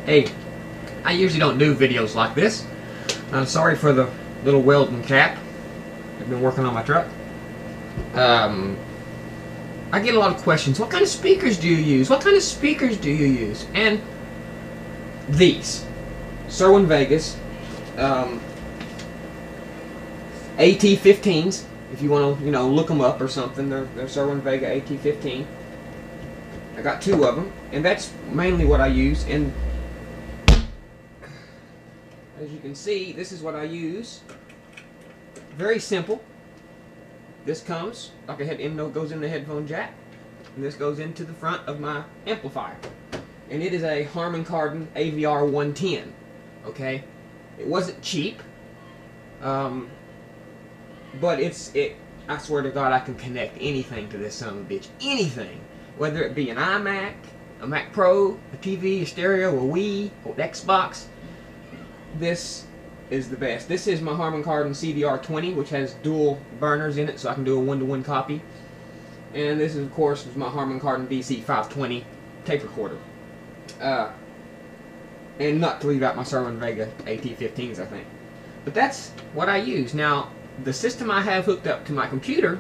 Hey, I usually don't do videos like this. I'm sorry for the little welding cap. I've been working on my truck. I get a lot of questions. What kind of speakers do you use? What kind of speakers do you use? And these. Sherwin Vegas. AT-15s. If you want to, look them up or something. They're Sherwin Vega AT-15. I got two of them. And that's mainly what I use. And as you can see, this is what I use. Very simple. This comes, like a head end goes in the headphone jack, and this goes into the front of my amplifier. And it is a Harman Kardon AVR 110. Okay? It wasn't cheap. But I swear to God, I can connect anything to this son of a bitch. Anything. Whether it be an iMac, a Mac Pro, a TV, a stereo, a Wii, or an Xbox. This is the best. This is my Harman Kardon CDR20, which has dual burners in it, so I can do a one-to-one copy. And this is, of course, my Harman Kardon DC520 tape recorder. And not to leave out my Sherwin Vega AT-15s, I think. But that's what I use. Now, the system I have hooked up to my computer,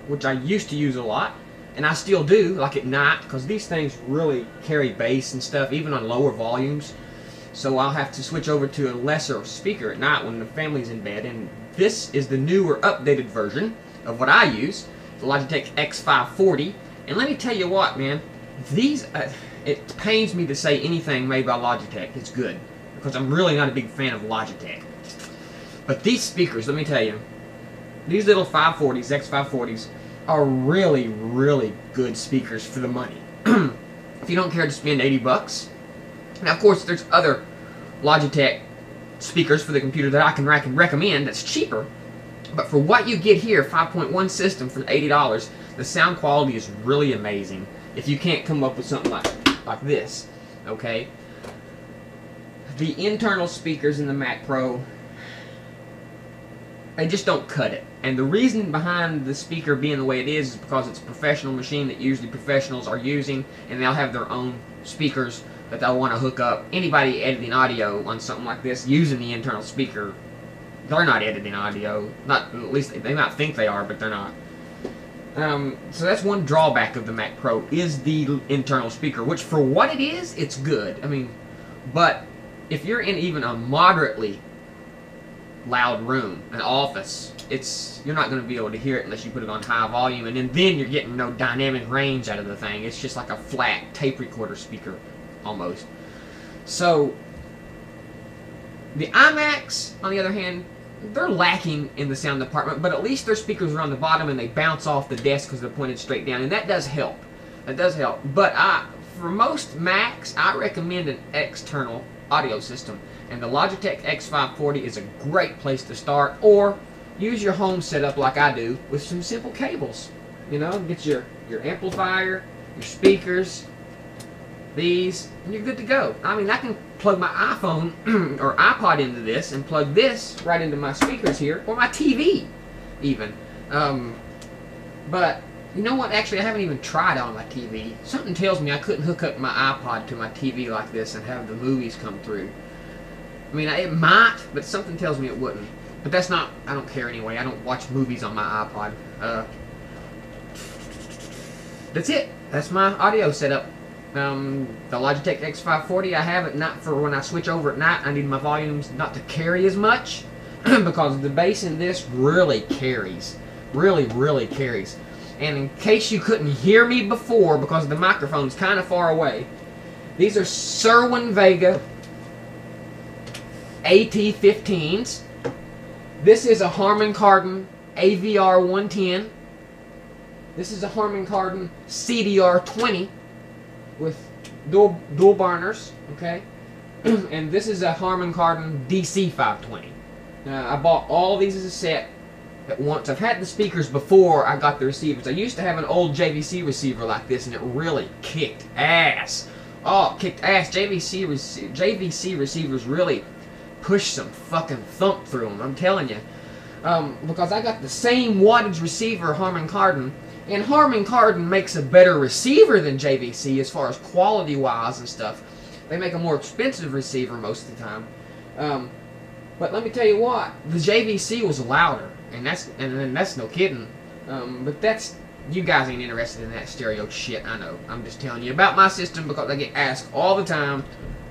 which I used to use a lot, and I still do, like at night, because these things really carry bass and stuff, even on lower volumes. So I'll have to switch over to a lesser speaker at night when the family's in bed. And this is the newer, updated version of what I use, the Logitech X540. And let me tell you what, man, these, it pains me to say anything made by Logitech is good, because I'm really not a big fan of Logitech. But these speakers, let me tell you, these little 540s, X540s, are really, really good speakers for the money. If you don't care to spend 80 bucks, now, of course, there's other Logitech speakers for the computer that I can recommend that's cheaper. But for what you get here, 5.1 system for $80, the sound quality is really amazing. If you can't come up with something like this, okay? The internal speakers in the Mac Pro, they just don't cut it. And the reason behind the speaker being the way it is because it's a professional machine that usually professionals are using, and they'll have their own speakers that they'll want to hook up. Anybody editing audio on something like this using the internal speaker, they're not editing audio. Not, at least they might think they are, but they're not. So that's one drawback of the Mac Pro, is the internal speaker, which for what it is, it's good. I mean, but if you're in even a moderately loud room, an office, you're not going to be able to hear it unless you put it on high volume, and then you're getting no dynamic range out of the thing. It's just like a flat tape recorder speaker, almost. So, the iMacs, on the other hand, they're lacking in the sound department, but at least their speakers are on the bottom and they bounce off the desk because they're pointed straight down, and that does help. That does help. But for most Macs, I recommend an external audio system, and the Logitech X540 is a great place to start, or use your home setup like I do with some simple cables. Get your amplifier, your speakers, these, and you're good to go. I mean, I can plug my iPhone or iPod into this and plug this right into my speakers here, or my TV even. But you know what, actually I haven't even tried on my TV. Something tells me I couldn't hook up my iPod to my TV like this and have the movies come through. I mean, it might, but something tells me it wouldn't. But that's not, I don't care anyway. I don't watch movies on my iPod. That's it. That's my audio setup. The Logitech X540, I have it not for when I switch over at night. I need my volumes not to carry as much because the bass in this really carries. Really, really carries. And in case you couldn't hear me before because the microphone's kind of far away, these are Sherwin Vega AT-15s. This is a Harman Kardon AVR 110. This is a Harman Kardon CDR20 with dual burners, okay? And this is a Harman Kardon DC520. Now, I bought all these as a set at once. I've had the speakers before I got the receivers. I used to have an old JVC receiver like this, and it really kicked ass. Oh, it kicked ass. JVC receivers really push some fucking thump through them, I'm telling you. Because I got the same wattage receiver Harman Kardon, and Harman Kardon makes a better receiver than JVC as far as quality-wise and stuff. They make a more expensive receiver most of the time. But let me tell you what, the JVC was louder, and that's no kidding. But that's, you guys ain't interested in that stereo shit. I know. I'm just telling you about my system because I get asked all the time,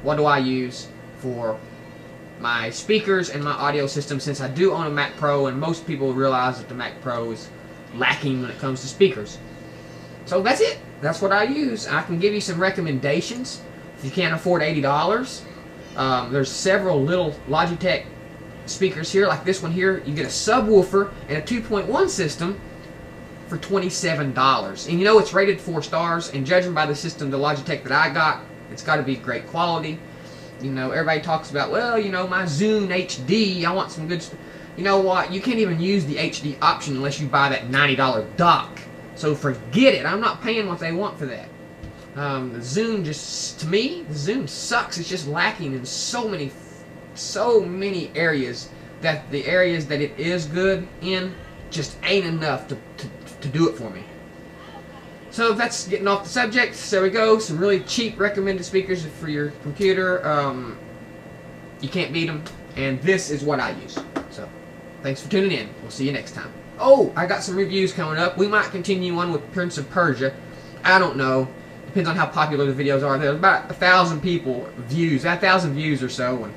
what do I use for my speakers and my audio system, since I do own a Mac Pro, and most people realize that the Mac Pro is lacking when it comes to speakers. So that's it. That's what I use. I can give you some recommendations if you can't afford $80. There's several little Logitech speakers here, like this one here. You get a subwoofer and a 2.1 system for $27. And you know it's rated 4 stars, and judging by the system, the Logitech that I got, it's got to be great quality. You know, everybody talks about, well, you know, my Zune HD, I want some good... You know what? You can't even use the HD option unless you buy that $90 dock. So forget it. I'm not paying what they want for that. The Zune just, to me, the Zune sucks. It's just lacking in so many areas, that the areas that it is good in just ain't enough to do it for me. So that's getting off the subject. So there we go. Some really cheap recommended speakers for your computer. You can't beat them. And this is what I use. So thanks for tuning in. We'll see you next time. Oh, I got some reviews coming up. We might continue on with Prince of Persia. I don't know. Depends on how popular the videos are. There's about 1,000 people views, 1,000 views or so.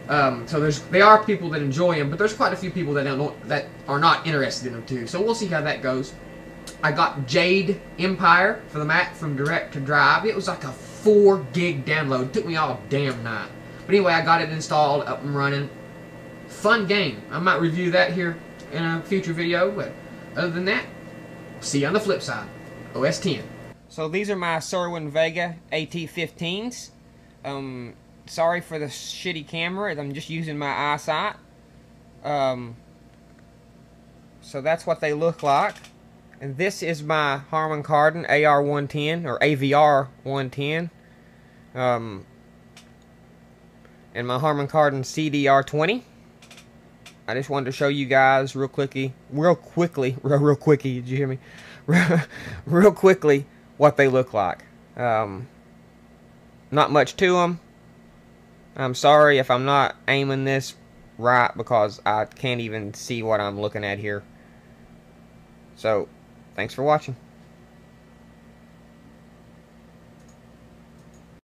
And so there are people that enjoy them, but there's quite a few people that are not interested in them too. So we'll see how that goes. I got Jade Empire for the Mac from Direct to Drive. It was like a 4 gig download. It took me all damn night. But anyway, I got it installed, up and running. Fun game. I might review that here in a future video. But other than that, see you on the flip side. OS 10. So these are my Cerwin Vega AT15s. Sorry for the shitty camera. I'm just using my eyesight. So that's what they look like. And this is my Harman Kardon AR110 or AVR 110. And my Harman Kardon CDR20. I just wanted to show you guys real quickly, did you hear me? real quickly what they look like. Not much to them. I'm sorry if I'm not aiming this right because I can't even see what I'm looking at here. So, thanks for watching.